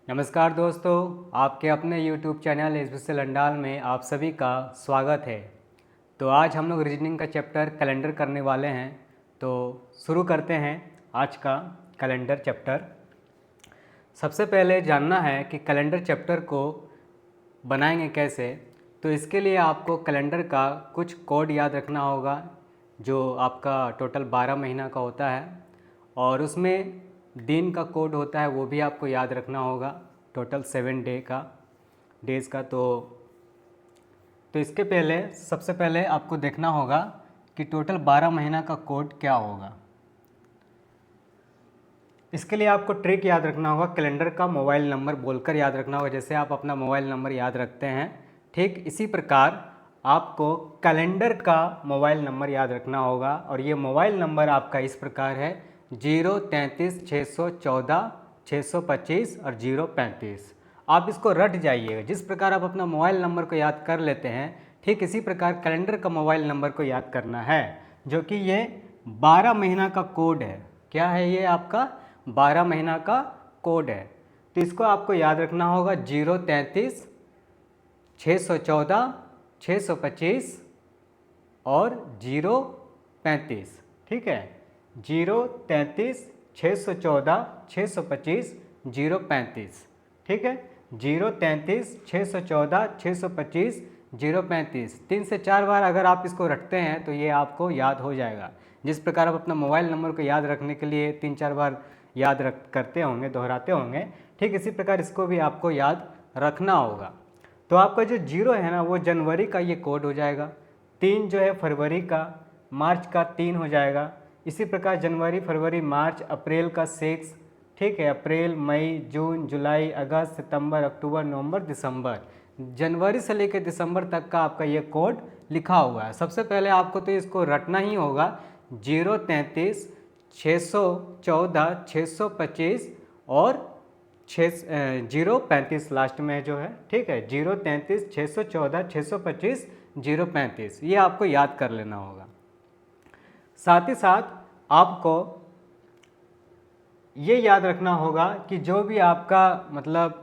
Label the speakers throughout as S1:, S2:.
S1: नमस्कार दोस्तों, आपके अपने YouTube चैनल स्पेशल अंडाल में आप सभी का स्वागत है। तो आज हम लोग रीजनिंग का चैप्टर कैलेंडर करने वाले हैं। तो शुरू करते हैं आज का कैलेंडर चैप्टर। सबसे पहले जानना है कि कैलेंडर चैप्टर को बनाएंगे कैसे। तो इसके लिए आपको कैलेंडर का कुछ कोड याद रखना होगा जो आपका टोटल 12 महीना का होता है, और उसमें दिन का कोड होता है वो भी आपको याद रखना होगा, टोटल 7 डेज़ का। तो इसके पहले सबसे पहले आपको देखना होगा कि टोटल 12 महीना का कोड क्या होगा। इसके लिए आपको ट्रिक याद रखना होगा, कैलेंडर का मोबाइल नंबर बोलकर याद रखना होगा। जैसे आप अपना मोबाइल नंबर याद रखते हैं, ठीक इसी प्रकार आपको कैलेंडर का मोबाइल नंबर याद रखना होगा। और ये मोबाइल नंबर आपका इस प्रकार है 033-614-625 और 035। आप इसको रट जाइएगा। जिस प्रकार आप अपना मोबाइल नंबर को याद कर लेते हैं, ठीक इसी प्रकार कैलेंडर का मोबाइल नंबर को याद करना है, जो कि ये 12 महीना का कोड है। क्या है ये? आपका 12 महीना का कोड है। तो इसको आपको याद रखना होगा 033-614-625 और 035। ठीक है, 033-614-625 035। ठीक है, 033-614-625 035। 3 से 4 बार अगर आप इसको रखते हैं तो ये आपको याद हो जाएगा। जिस प्रकार आप अपना मोबाइल नंबर को याद रखने के लिए 3-4 बार याद करते होंगे, दोहराते होंगे, ठीक इसी प्रकार इसको भी आपको याद रखना होगा। तो आपका जो 0 है ना, वो जनवरी का ये कोड हो जाएगा। 3 जो है फरवरी का, मार्च का 3 हो जाएगा। इसी प्रकार जनवरी, फरवरी, मार्च, अप्रैल का 6। ठीक है, अप्रैल, मई, जून, जुलाई, अगस्त, सितंबर, अक्टूबर, नवंबर, दिसंबर। जनवरी से लेकर दिसंबर तक का आपका ये कोड लिखा हुआ है। सबसे पहले आपको तो इसको रटना ही होगा, 033-614-625 और 035 लास्ट में जो है। ठीक है, 033-614-625 035, ये आपको याद कर लेना होगा। साथ ही साथ आपको ये याद रखना होगा कि जो भी आपका मतलब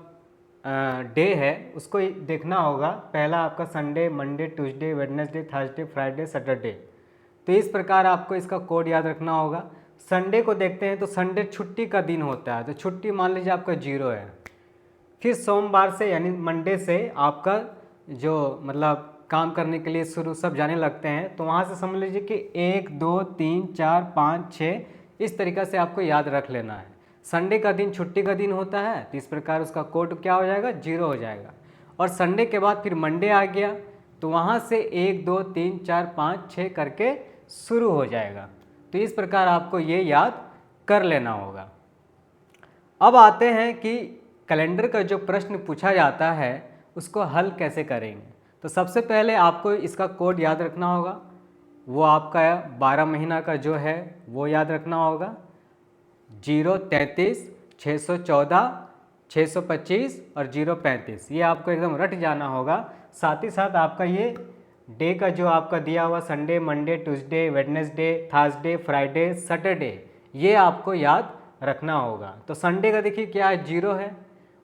S1: डे है उसको देखना होगा। पहला आपका Sunday, Monday, Tuesday, Wednesday, Thursday, Friday, Saturday. तो इस प्रकार आपको इसका कोड याद रखना होगा। संडे को देखते हैं तो संडे छुट्टी का दिन होता है, तो छुट्टी मान लीजिए आपका 0 है। फिर सोमवार से यानी मंडे से आपका जो मतलब काम करने के लिए शुरू सब जाने लगते हैं, तो वहाँ से समझ लीजिए कि 1 2 3 4 5 6 इस तरीक़ा से आपको याद रख लेना है। संडे का दिन छुट्टी का दिन होता है, तो इस प्रकार उसका कोड क्या हो जाएगा? 0 हो जाएगा। और संडे के बाद फिर मंडे आ गया, तो वहाँ से 1 2 3 4 5 6 करके शुरू हो जाएगा। तो इस प्रकार आपको ये याद कर लेना होगा। अब आते हैं कि कैलेंडर का जो प्रश्न पूछा जाता है उसको हल कैसे करेंगे। तो सबसे पहले आपको इसका कोड याद रखना होगा। वो आपका 12 महीना का जो है वो याद रखना होगा, 033-614-625 और 035। ये आपको एकदम रट जाना होगा। साथ ही साथ आपका ये डे का जो आपका दिया हुआ Sunday, Monday, Tuesday, Wednesday, Thursday, Friday, Saturday, ये आपको याद रखना होगा। तो संडे का देखिए क्या है? 0 है।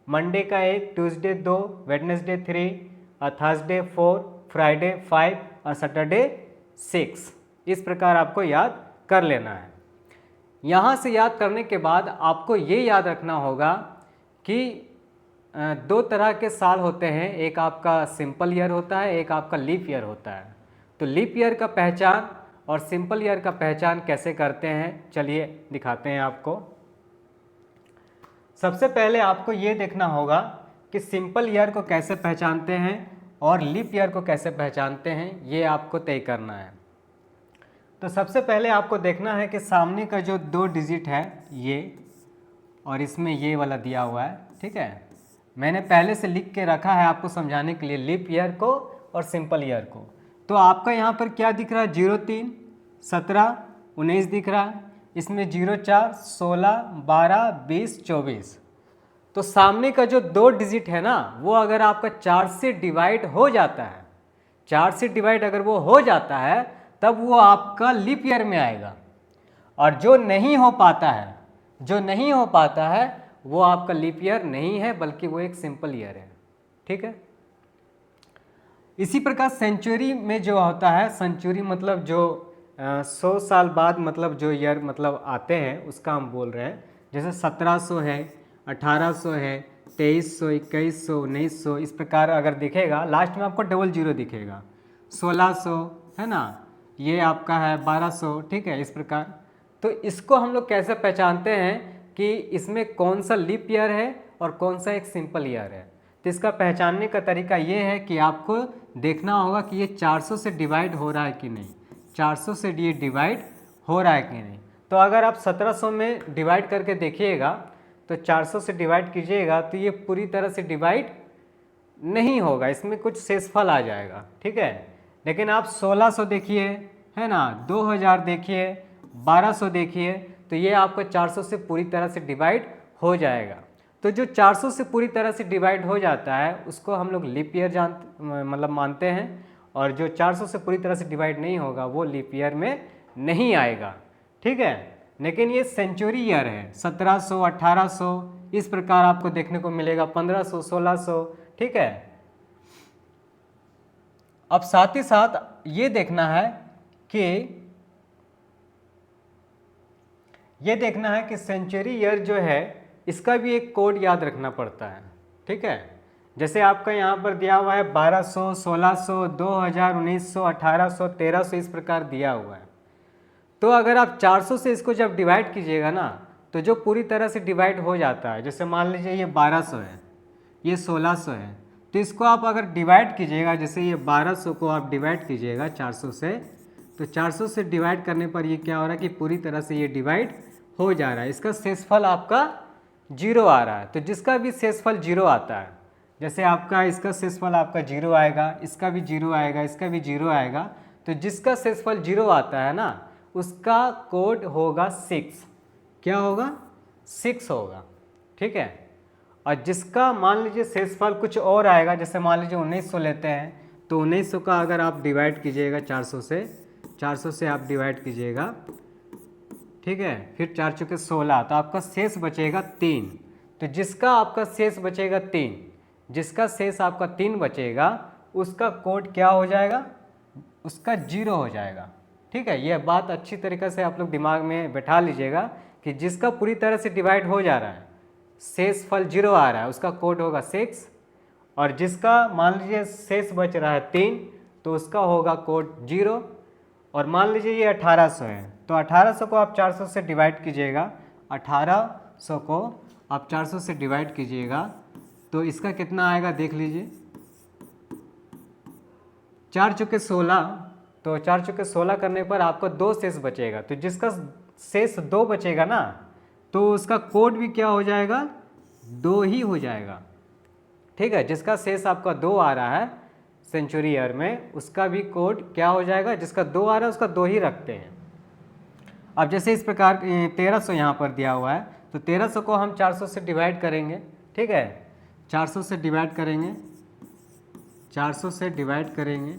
S1: मंडे का 1, ट्यूसडे 2, वेडनेसडे 3 और थर्सडे 4, फ्राइडे 5 और सैटरडे 6। इस प्रकार आपको याद कर लेना है। यहाँ से याद करने के बाद आपको ये याद रखना होगा कि 2 तरह के साल होते हैं, एक आपका सिंपल ईयर होता है, एक आपका लीप ईयर होता है। तो लीप ईयर का पहचान और सिंपल ईयर का पहचान कैसे करते हैं, चलिए दिखाते हैं आपको। सबसे पहले आपको ये देखना होगा कि सिंपल ईयर को कैसे पहचानते हैं और लीप ईयर को कैसे पहचानते हैं, ये आपको तय करना है। तो सबसे पहले आपको देखना है कि सामने का जो 2 डिजिट है ये, और इसमें ये वाला दिया हुआ है। ठीक है, मैंने पहले से लिख के रखा है आपको समझाने के लिए, लीप ईयर को और सिंपल ईयर को। तो आपका यहाँ पर क्या दिख रहा है? 03, 17, 19 दिख रहा है। इसमें 04, 16, 12, 20, 24। तो सामने का जो 2 डिजिट है ना, वो अगर आपका 4 से डिवाइड हो जाता है, 4 से डिवाइड अगर वो हो जाता है, तब वो आपका लीप ईयर में आएगा। और जो नहीं हो पाता है, वो आपका लीप ईयर नहीं है, बल्कि वो एक सिंपल ईयर है। ठीक है। इसी प्रकार सेंचुरी में जो होता है, सेंचुरी मतलब जो 100 साल बाद मतलब जो ईयर मतलब आते हैं उसका हम बोल रहे हैं। जैसे 1700 है, 1800 है, 2300, 2100, 1900, इस प्रकार अगर दिखेगा लास्ट में आपको डबल जीरो दिखेगा। 1600 है ना, ये आपका है 1200। ठीक है, इस प्रकार। तो इसको हम लोग कैसे पहचानते हैं कि इसमें कौन सा लीप ईयर है और कौन सा एक सिंपल ईयर है? तो इसका पहचानने का तरीका ये है कि आपको देखना होगा कि ये 400 से डिवाइड हो रहा है कि नहीं, 400 से ये डिवाइड हो रहा है कि नहीं। तो अगर आप 1700 में डिवाइड करके देखिएगा तो 400 से डिवाइड कीजिएगा तो ये पूरी तरह से डिवाइड नहीं होगा, इसमें कुछ शेषफल आ जाएगा। ठीक है। लेकिन आप 1600 देखिए, है ना, 2000 देखिए, 1200 देखिए, तो ये आपका 400 से पूरी तरह से डिवाइड हो जाएगा। तो जो 400 से पूरी तरह से डिवाइड हो जाता है उसको हम लोग लीप ईयर मतलब मानते हैं, और जो 400 से पूरी तरह से डिवाइड नहीं होगा वो लीप ईयर में नहीं आएगा। ठीक है। लेकिन ये सेंचुरी ईयर है, 1700, 1800 इस प्रकार आपको देखने को मिलेगा, 1500, 1600। ठीक है। अब साथ ही साथ ये देखना है कि सेंचुरी ईयर जो है इसका भी एक कोड याद रखना पड़ता है। ठीक है। जैसे आपका यहाँ पर दिया हुआ है 1200, 1600, 2000, 1900, 1800, 1300 इस प्रकार दिया हुआ है। तो अगर आप 400 से इसको जब डिवाइड कीजिएगा ना तो जो पूरी तरह से डिवाइड हो जाता है, जैसे मान लीजिए ये 1200 है, ये 1600 है, तो इसको आप अगर डिवाइड कीजिएगा, जैसे ये 1200 को आप डिवाइड कीजिएगा 400 से, तो 400 से डिवाइड करने पर ये क्या हो रहा है कि पूरी तरह से ये डिवाइड हो जा रहा है। इसका शेषफल आपका 0 आ रहा है। तो जिसका भी शेषफल 0 आता है, जैसे आपका इसका शेषफल आपका 0 आएगा, इसका भी 0 आएगा, इसका भी 0 आएगा, तो जिसका शेषफल 0 आता है ना उसका कोड होगा 6। क्या होगा? 6 होगा। ठीक है। और जिसका मान लीजिए शेषफल कुछ और आएगा, जैसे मान लीजिए 1900 लेते हैं, तो 1900 का अगर आप डिवाइड कीजिएगा 400 से, 400 से आप डिवाइड कीजिएगा, ठीक है, फिर 4 चुके 16, तो आपका शेष बचेगा 3। तो जिसका आपका शेष बचेगा 3, जिसका शेष आपका 3 बचेगा उसका कोड क्या हो जाएगा? उसका 0 हो जाएगा। ठीक है। यह बात अच्छी तरीके से आप लोग दिमाग में बैठा लीजिएगा कि जिसका पूरी तरह से डिवाइड हो जा रहा है, शेषफल 0 आ रहा है, उसका कोड होगा 6, और जिसका मान लीजिए शेष बच रहा है 3 तो उसका होगा कोड 0। और मान लीजिए ये 1800 है, तो 1800 को आप 400 से डिवाइड कीजिएगा, 1800 को आप 400 से डिवाइड कीजिएगा तो इसका कितना आएगा देख लीजिए, 4 चुके 16, तो 4 चुके 16 करने पर आपको 2 शेष बचेगा। तो जिसका शेष 2 बचेगा ना तो उसका कोड भी क्या हो जाएगा? 2 ही हो जाएगा। ठीक है। जिसका शेष आपका 2 आ रहा है सेंचुरी ईयर में, उसका भी कोड क्या हो जाएगा? जिसका 2 आ रहा है उसका 2 ही रखते हैं। अब जैसे इस प्रकार 1300 यहाँ पर दिया हुआ है, तो 1300 को हम 400 से डिवाइड करेंगे। ठीक है। 400 से डिवाइड करेंगे, 400 से डिवाइड करेंगे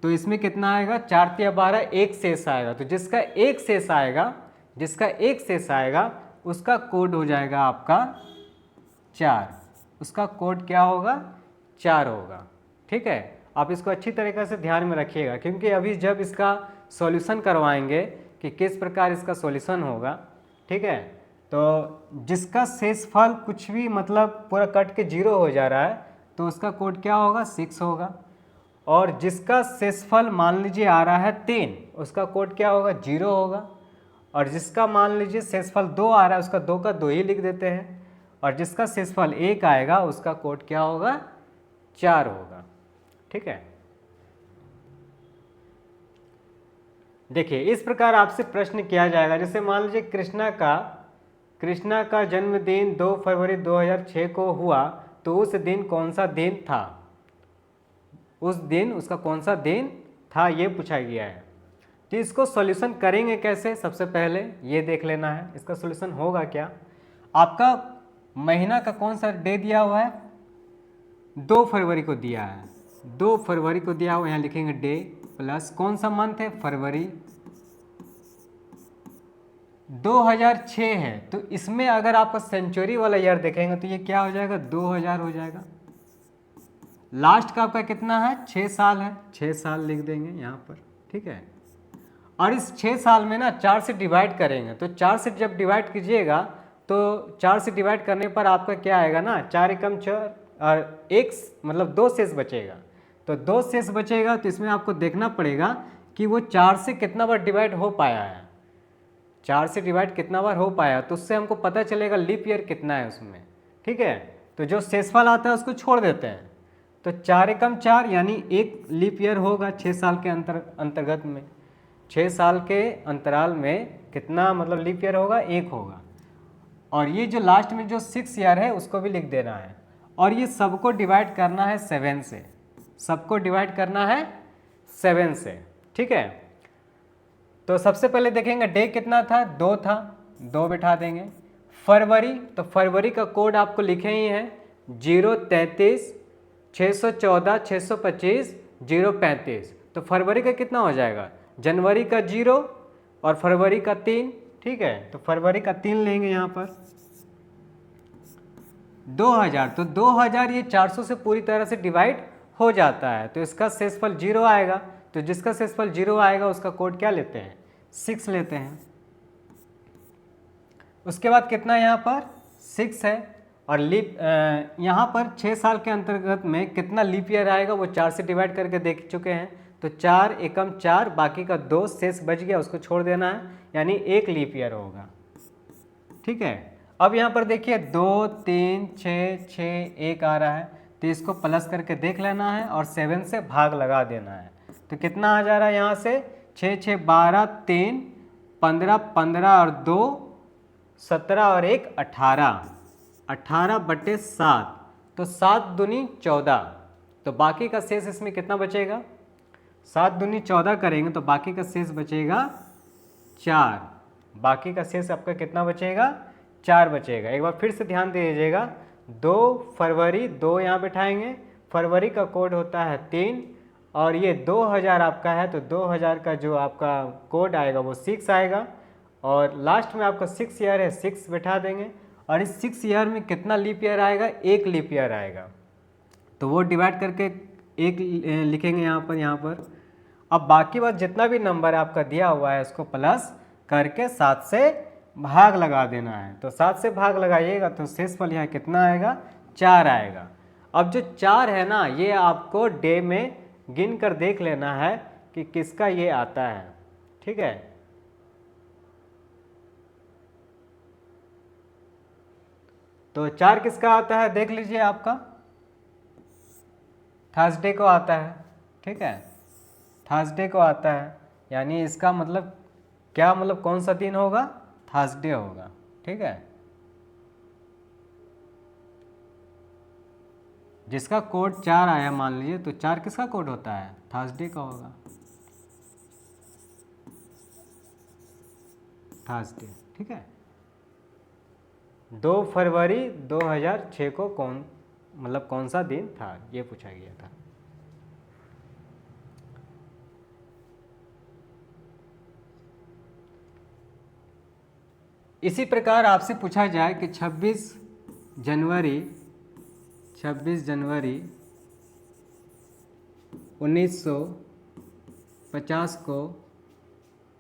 S1: तो इसमें कितना आएगा? 4 तिया 12, एक शेष आएगा। तो जिसका एक शेष आएगा, जिसका एक शेष आएगा उसका कोड हो जाएगा आपका 4। उसका कोड क्या होगा? 4 होगा। ठीक है। आप इसको अच्छी तरीके से ध्यान में रखिएगा, क्योंकि अभी जब इसका सॉल्यूशन करवाएंगे कि किस प्रकार इसका सॉल्यूशन होगा, ठीक है, तो जिसका शेषफल कुछ भी मतलब पूरा कट के 0 हो जा रहा है तो उसका कोड क्या होगा? 6 होगा। और जिसका शेषफल मान लीजिए आ रहा है 3, उसका कोड क्या होगा? 0 होगा। और जिसका मान लीजिए शेषफल 2 आ रहा है उसका 2 का 2 ही लिख देते हैं। और जिसका शेषफल 1 आएगा उसका कोड क्या होगा? 4 होगा। ठीक है। देखिए इस प्रकार आपसे प्रश्न किया जाएगा, जैसे मान लीजिए कृष्णा का जन्मदिन 2 फरवरी 2006 को हुआ, तो उस दिन कौन सा दिन था? उस दिन उसका कौन सा दिन था ये पूछा गया है। तो इसको सॉल्यूशन करेंगे कैसे? सबसे पहले ये देख लेना है इसका सॉल्यूशन होगा क्या। आपका महीना का कौन सा डे दिया हुआ है? 2 फरवरी को दिया है, 2 फरवरी को दिया हुआ, यहाँ लिखेंगे डे प्लस कौन सा मंथ है? फरवरी, 2006 है, तो इसमें अगर आपका सेंचुरी वाला ईयर देखेंगे तो ये क्या हो जाएगा, 2000 हो जाएगा। लास्ट का आपका कितना है, 6 साल है, 6 साल लिख देंगे यहाँ पर, ठीक है। और इस 6 साल में ना 4 से डिवाइड करेंगे, तो 4 से जब डिवाइड कीजिएगा तो 4 से डिवाइड करने पर आपका क्या आएगा ना, 4 एकम 4 और 1 मतलब 2 शेष बचेगा। तो 2 शेष बचेगा, तो इसमें आपको देखना पड़ेगा कि वो 4 से कितना बार डिवाइड हो पाया है, 4 से डिवाइड कितना बार हो पाया, तो उससे हमको पता चलेगा लीप ईयर कितना है उसमें, ठीक है। तो जो शेषफल आता है उसको छोड़ देते हैं, तो 4 एकम 4 यानी 1 लीप ईयर होगा 6 साल के अंतर्गत में। 6 साल के अंतराल में कितना मतलब लीप ईयर होगा, 1 होगा। और ये जो लास्ट में जो 6 ईयर है उसको भी लिख देना है, और ये सबको डिवाइड करना है 7 से, सबको डिवाइड करना है 7 से, ठीक है। तो सबसे पहले देखेंगे डे कितना था, 2 था, 2 बिठा देंगे। फरवरी, तो फरवरी का कोड आपको लिखे ही है 033 614 625 035। तो फरवरी का कितना हो जाएगा, जनवरी का 0 और फरवरी का 3, ठीक है। तो फरवरी का 3 लेंगे यहाँ पर। 2000, तो 2000 ये 400 से पूरी तरह से डिवाइड हो जाता है, तो इसका शेषफल 0 आएगा। तो जिसका शेषफल 0 आएगा उसका कोड क्या लेते हैं, 6 लेते हैं। उसके बाद कितना यहाँ पर 6 है, और लीप यहाँ पर 6 साल के अंतर्गत में कितना लीप ईयर आएगा वो 4 से डिवाइड करके देख चुके हैं। तो 4 एकम 4, बाकी का 2 शेष बच गया, उसको छोड़ देना है, यानी 1 लीप ईयर होगा, ठीक है। अब यहाँ पर देखिए 2 3 6 6 1 आ रहा है, तो इसको प्लस करके देख लेना है और 7 से भाग लगा देना है। तो कितना आ जा रहा है यहाँ से, 6 6 12 3 15 15 और 2 17 और 1 18, 18/7, तो 7 दूनी 14। तो बाकी का शेष इसमें कितना बचेगा, 7 दूनी 14 करेंगे तो बाकी का शेष बचेगा 4। बाकी का शेष आपका कितना बचेगा, 4 बचेगा। एक बार फिर से ध्यान दे दीजिएगा, 2 फरवरी 2 यहाँ बैठाएंगे, फरवरी का कोड होता है 3, और ये 2000 आपका है, तो 2000 का जो आपका कोड आएगा वो 6 आएगा, और लास्ट में आपका 6 ईयर है, 6 बैठा देंगे। और इस 6 ईयर में कितना लीप ईयर आएगा, 1 लीप ईयर आएगा, तो वो डिवाइड करके 1 लिखेंगे यहाँ पर। अब बाकी बात जितना भी नंबर आपका दिया हुआ है उसको प्लस करके 7 से भाग लगा देना है। तो 7 से भाग लगाइएगा तो शेषफल यहाँ कितना आएगा, 4 आएगा। अब जो 4 है ना, ये आपको डे में गिन कर देख लेना है कि किसका ये आता है, ठीक है। तो 4 किसका आता है देख लीजिए, आपका थर्सडे को आता है, ठीक है, थर्सडे को आता है, यानी इसका मतलब क्या, मतलब कौन सा दिन होगा, थर्सडे होगा, ठीक है। जिसका कोड 4 आया मान लीजिए, तो 4 किसका कोड होता है, थर्सडे का होगा, थर्सडे, ठीक है। 2 फरवरी 2006 को कौन सा दिन था, ये पूछा गया था। इसी प्रकार आपसे पूछा जाए कि 26 जनवरी 1950 को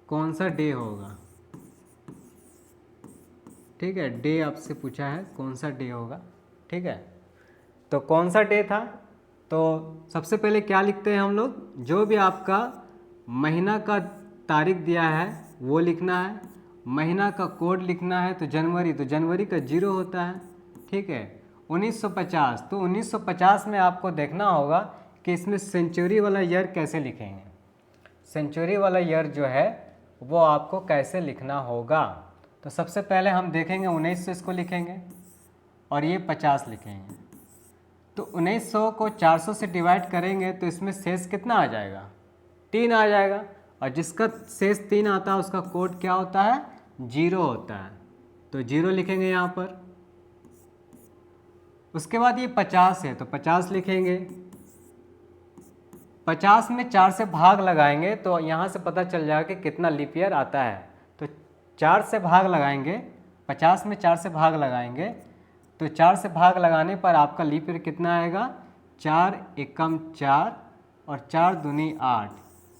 S1: कौन सा डे होगा, ठीक है। डे आपसे पूछा है कौन सा डे होगा, ठीक है। तो कौन सा डे था, तो सबसे पहले क्या लिखते हैं हम लोग, जो भी आपका महीना का तारीख दिया है वो लिखना है, महीना का कोड लिखना है। तो जनवरी का 0 होता है, ठीक है। 1950, तो 1950 में आपको देखना होगा कि इसमें सेंचुरी वाला ईयर कैसे लिखेंगे, सेंचुरी वाला ईयर जो है वो आपको कैसे लिखना होगा। तो सबसे पहले हम देखेंगे 1900 इसको लिखेंगे और ये 50 लिखेंगे। तो 1900 को 400 से डिवाइड करेंगे तो इसमें शेष कितना आ जाएगा, 3 आ जाएगा, और जिसका शेष 3 आता है उसका कोड क्या होता है, 0 होता है। तो 0 लिखेंगे यहाँ पर। उसके बाद ये 50 है, तो 50 लिखेंगे। 50 में 4 से भाग लगाएंगे तो यहाँ से पता चल जाएगा कि कितना लीप ईयर आता है। तो 4 से भाग लगाएंगे, 50 में 4 से भाग लगाएंगे तो 4 से भाग लगाने पर आपका लीप ईयर कितना आएगा, 4 एकम 4 और 4 दूनी 8,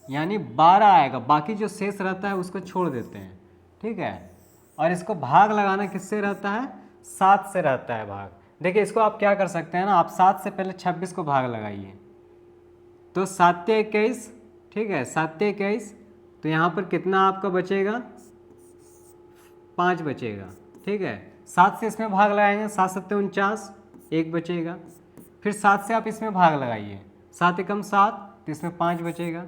S1: यानी 12 आएगा। बाकी जो शेष रहता है उसको छोड़ देते हैं, ठीक है। और इसको भाग लगाना किससे रहता है, 7 से रहता है भाग। देखिए इसको आप क्या कर सकते हैं ना, आप 7 से पहले 26 को भाग लगाइए तो 7 21, ठीक है, 7 21, तो यहाँ पर कितना आपका बचेगा, 5 बचेगा, ठीक है। 7 से इसमें भाग लगाएंगे, 7 7 49, 1 बचेगा। फिर 7 से आप इसमें भाग लगाइए, 7 एकम 7, तो इसमें 5 बचेगा।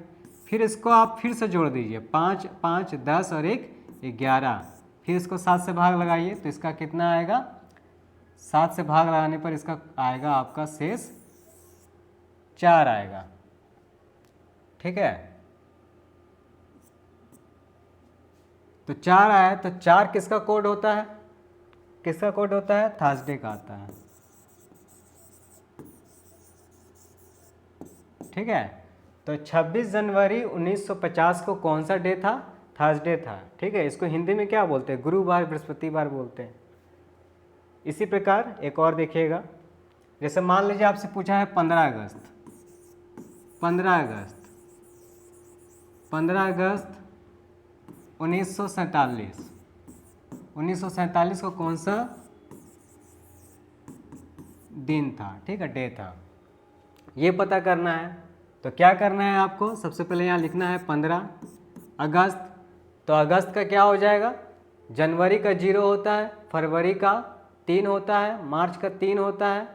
S1: फिर इसको आप फिर से जोड़ दीजिए, 5 5 10 और 1 11। फिर इसको 7 से भाग लगाइए तो इसका कितना आएगा, 7 से भाग लगाने पर इसका आएगा आपका शेष 4 आएगा, ठीक है। तो 4 आया, तो 4 किसका कोड होता है, किसका कोड होता है, थर्सडे का आता है, ठीक है। तो 26 जनवरी 1950 को कौन सा डे था, थर्सडे था, ठीक है। इसको हिंदी में क्या बोलते हैं, गुरुवार बृहस्पतिवार बोलते हैं। इसी प्रकार एक और देखिएगा, जैसे मान लीजिए आपसे पूछा है 15 अगस्त, 15 अगस्त 15 अगस्त 1947, 1947 को कौन सा दिन था, ठीक है, डे था, ये पता करना है। तो क्या करना है आपको, सबसे पहले यहाँ लिखना है 15 अगस्त। तो अगस्त का क्या हो जाएगा, जनवरी का 0 होता है, फरवरी का 3 होता है, मार्च का 3 होता है,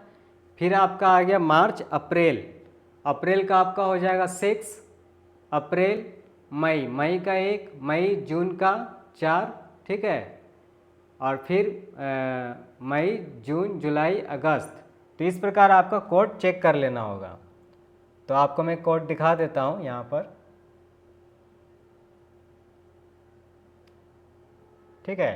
S1: फिर आपका आ गया मार्च, अप्रैल, अप्रैल का आपका हो जाएगा 6, अप्रैल, मई, मई का 1, मई, जून का 4, ठीक है, और फिर मई, जून, जुलाई, अगस्त। तो इस प्रकार आपका कोड चेक कर लेना होगा। तो आपको मैं कोड दिखा देता हूँ यहाँ पर, ठीक है।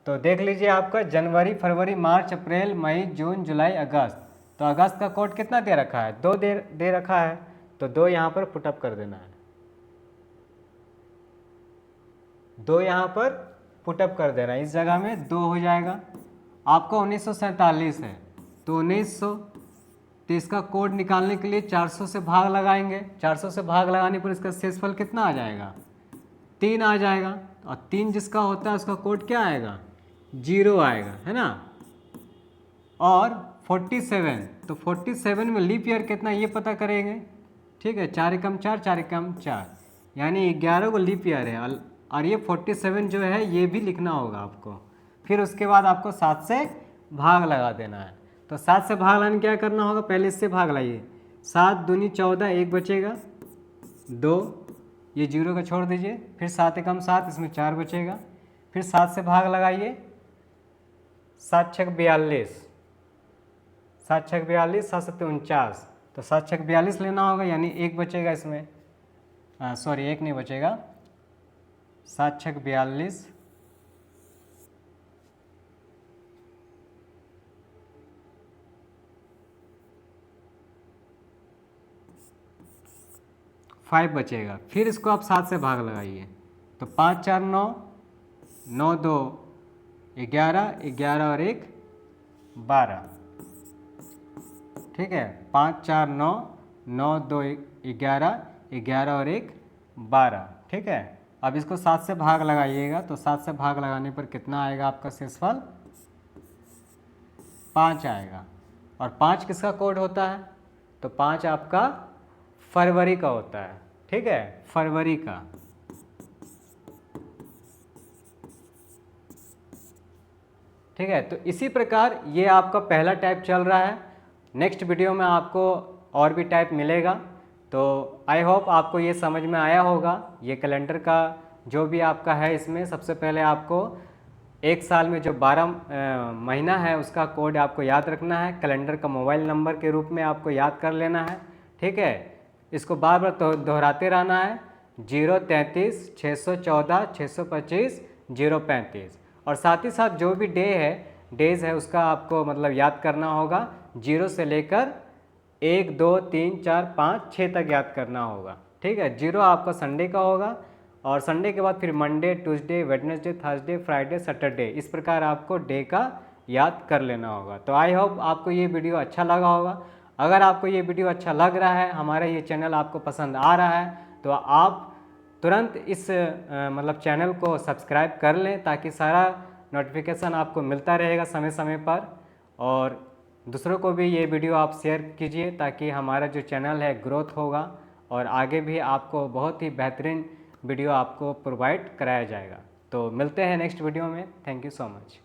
S1: तो देख लीजिए आपका जनवरी, फरवरी, मार्च, अप्रैल, मई, जून, जुलाई, अगस्त। तो अगस्त का कोड कितना दे रखा है, 2 दे रखा है, तो 2 यहाँ पर पुटअप कर देना है, 2 यहाँ पर पुटअप कर देना है, इस जगह में 2 हो जाएगा। आपका 1947 है तो 1900, तो इसका कोड निकालने के लिए 400 से भाग लगाएंगे, 400 से भाग लगाने पर इसका शेषफल कितना आ जाएगा, 3 आ जाएगा। और 3 जिसका होता है उसका कोड क्या आएगा, 0 आएगा, है ना। और 47, तो 47 में लीप ईयर कितना ये पता करेंगे, ठीक है, 4 एकम 4, 4 एकम 4, यानी 11 को लीप ईयर है। और ये 47 जो है ये भी लिखना होगा आपको। फिर उसके बाद आपको 7 से भाग लगा देना है। तो 7 से भाग लगाने क्या करना होगा, पहले इससे भाग लाइए, 7 दूनी 14, 1 बचेगा, 2, ये 0 का छोड़ दीजिए, फिर 7 एकम 7, इसमें 4 बचेगा। फिर 7 से भाग लगाइए, 7 छक 42, 7 छक 42, 7 7 49, तो 7 छक 42 लेना होगा, यानी 1 बचेगा इसमें, सॉरी 1 नहीं बचेगा, 7 छक 42, 5 बचेगा। फिर इसको आप 7 से भाग लगाइए, तो 5 4 9, 9 2 11, 11 और 1 12, ठीक है, 5 4 9, 9 2 11, 11 और 1 12, ठीक है। अब इसको 7 से भाग लगाइएगा, तो 7 से भाग लगाने पर कितना आएगा आपका शेषफल, 5 आएगा। और 5 किसका कोड होता है, तो 5 आपका फरवरी का होता है, ठीक है, फरवरी का। ठीक है, तो इसी प्रकार ये आपका पहला टाइप चल रहा है। नेक्स्ट वीडियो में आपको और भी टाइप मिलेगा। तो आई होप आपको ये समझ में आया होगा। ये कैलेंडर का जो भी आपका है, इसमें सबसे पहले आपको एक साल में जो 12 महीना है उसका कोड आपको याद रखना है। कैलेंडर का मोबाइल नंबर के रूप में आपको याद कर लेना है, ठीक है। इसको बार बार दोहराते रहना है, 033 614 625 035। और साथ ही साथ जो भी डेज़ है उसका आपको मतलब याद करना होगा, 0 से लेकर 1 2 3 4 5 6 तक याद करना होगा, ठीक है। 0 आपका संडे का होगा और संडे के बाद फिर Monday, Tuesday, Wednesday, Thursday, Friday, Saturday, इस प्रकार आपको डे का याद कर लेना होगा। तो आई होप आपको ये वीडियो अच्छा लगा होगा। अगर आपको ये वीडियो अच्छा लग रहा है, हमारा ये चैनल आपको पसंद आ रहा है, तो आप तुरंत इस मतलब चैनल को सब्सक्राइब कर लें, ताकि सारा नोटिफिकेशन आपको मिलता रहेगा समय समय पर। और दूसरों को भी ये वीडियो आप शेयर कीजिए, ताकि हमारा जो चैनल है ग्रोथ होगा और आगे भी आपको बहुत ही बेहतरीन वीडियो आपको प्रोवाइड कराया जाएगा। तो मिलते हैं नेक्स्ट वीडियो में। Thank you so much.